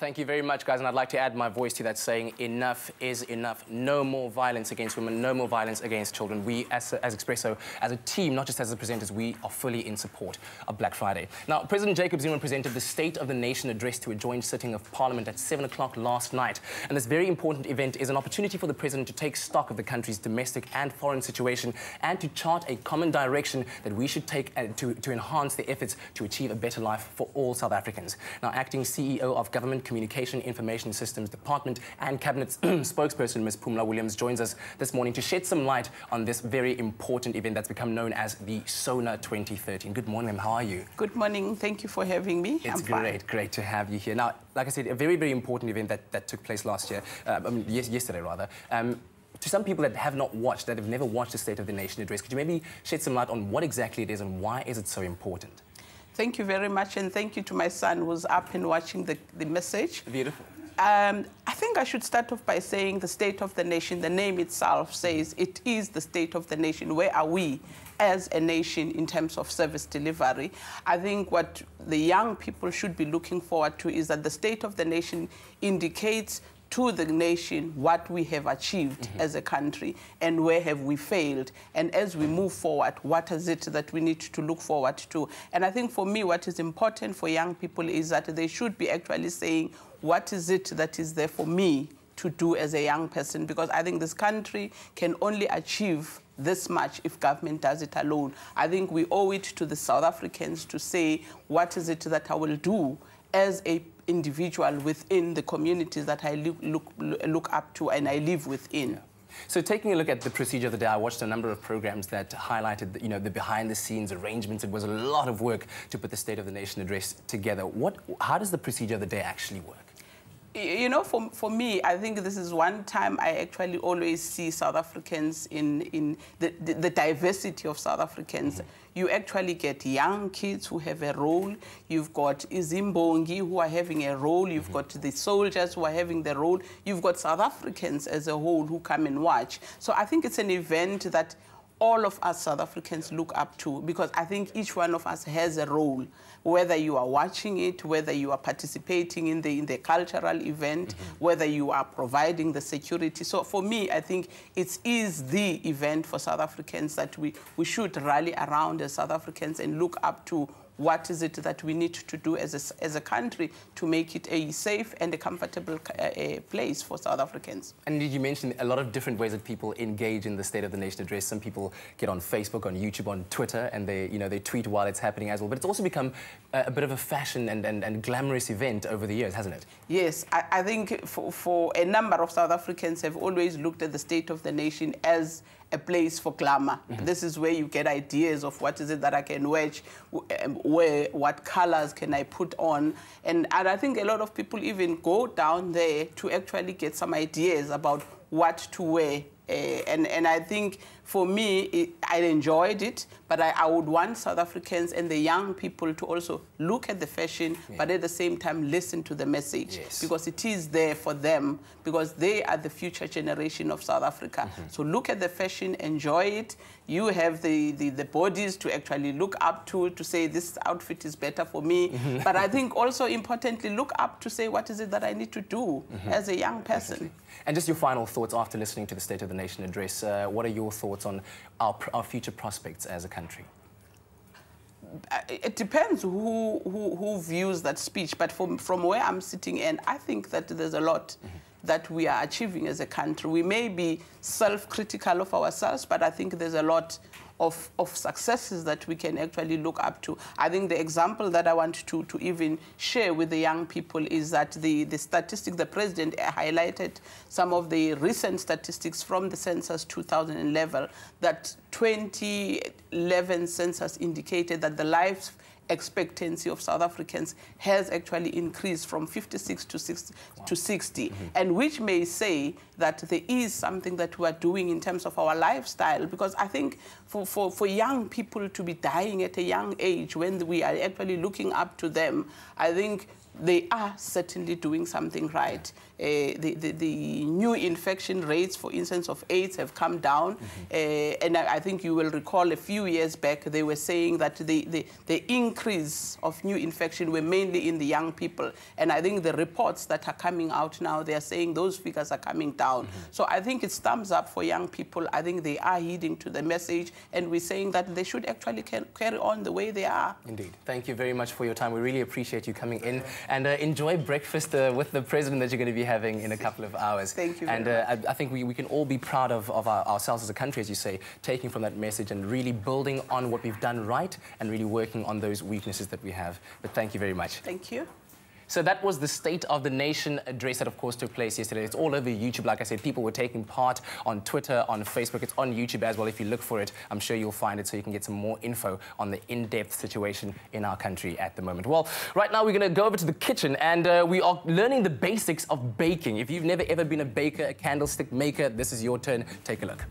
Thank you very much, guys, and I'd like to add my voice to that saying enough is enough. No more violence against women, no more violence against children. We, as Expresso, as a team, not just as the presenters, we are fully in support of Black Friday. Now, President Jacob Zuma presented the State of the Nation address to a joint sitting of Parliament at 7 o'clock last night. And this very important event is an opportunity for the President to take stock of the country's domestic and foreign situation and to chart a common direction that we should take to enhance the efforts to achieve a better life for all South Africans. Now, Acting CEO of Government Communication Information Systems Department and Cabinet Spokesperson Ms. Phumla Williams joins us this morning to shed some light on this very important event that's become known as the SONA 2013. Good morning, ma'am. How are you? Good morning. Thank you for having me. It's great to have you here. Now, like I said, a very, very important event that took place last year, yesterday rather. To some people that have not watched, that have never watched the State of the Nation address, could you maybe shed some light on what exactly it is and why is it so important? Thank you very much, and thank you to my son who's up and watching the message. Beautiful. I think I should start off by saying the State of the Nation. The name itself says it is the State of the Nation. Where are we as a nation in terms of service delivery? I think what the young people should be looking forward to is that the State of the Nation indicates to the nation what we have achieved as a country and where have we failed. And as we move forward, what is it that we need to look forward to? And I think for me, what is important for young people is that they should be actually saying, what is it that is there for me to do as a young person? Because I think this country can only achieve this much if government does it alone. I think we owe it to the South Africans to say, what is it that I will do as a individual within the communities that I look up to and I live within. Yeah. So taking a look at the procedure of the day, I watched a number of programs that highlighted, the behind-the-scenes arrangements. It was a lot of work to put the State of the Nation address together. How does the procedure of the day actually work? You know, for me, I think this is one time I actually always see South Africans in the diversity of South Africans. You actually get young kids who have a role. You've got Izimbongi who are having a role. You've got the soldiers who are having the role. You've got South Africans as a whole who come and watch. So I think it's an event that all of us South Africans look up to, because I think each one of us has a role, whether you are watching it, whether you are participating in the cultural event, whether you are providing the security. So for me, I think it is the event for South Africans that we should rally around as South Africans and look up to. What is it that we need to do as a country to make it a safe and a comfortable place for South Africans? And you mentioned a lot of different ways that people engage in the State of the Nation address. Some people get on Facebook, on YouTube, on Twitter, and they tweet while it's happening as well. But it's also become a bit of a fashion and glamorous event over the years, hasn't it? Yes, I think for a number of South Africans have always looked at the State of the Nation as a place for glamour. This is where you get ideas of what is it that I can wear, what colors can I put on. And I think a lot of people even go down there to actually get some ideas about what to wear. And I think for me, I enjoyed it, but I would want South Africans and the young people to also look at the fashion, but at the same time listen to the message, because it is there for them, because they are the future generation of South Africa. So look at the fashion, enjoy it. You have the bodies to actually look up to say this outfit is better for me. But I think also importantly, look up to say what is it that I need to do as a young person. Exactly. And just your final thoughts after listening to the State of the Nation address. What are your thoughts on our future prospects as a country? It depends who views that speech, but from where I'm sitting in, I think that there's a lot that we are achieving as a country. We may be self-critical of ourselves, but I think there's a lot of successes that we can actually look up to. I think the example that I want to even share with the young people is that the statistics, the president highlighted some of the recent statistics from the census 2011, that 2011 census indicated that the life expectancy of South Africans has actually increased from 56 to 60, and which may say that there is something that we are doing in terms of our lifestyle, because I think for young people to be dying at a young age when we are actually looking up to them, I think they are certainly doing something right. The new infection rates, for instance, of AIDS have come down. And I think you will recall a few years back, they were saying that the increase of new infection were mainly in the young people. And I think the reports that are coming out now, they are saying those figures are coming down. So I think it's thumbs up for young people. I think they are heeding to the message, and we're saying that they should actually carry on the way they are. Indeed. Thank you very much for your time. We really appreciate you coming in, and enjoy breakfast with the president that you're going to be having in a couple of hours. Thank you and very much. I think we can all be proud of ourselves as a country, as you say, taking from that message and really building on what we've done right and really working on those weaknesses that we have. But thank you very much. Thank you. So that was the State of the Nation address that, of course, took place yesterday. It's all over YouTube. Like I said, people were taking part on Twitter, on Facebook. It's on YouTube as well. If you look for it, I'm sure you'll find it so you can get some more info on the in-depth situation in our country at the moment. Well, right now we're going to go over to the kitchen, and we are learning the basics of baking. If you've never ever been a baker, a candlestick maker, this is your turn. Take a look.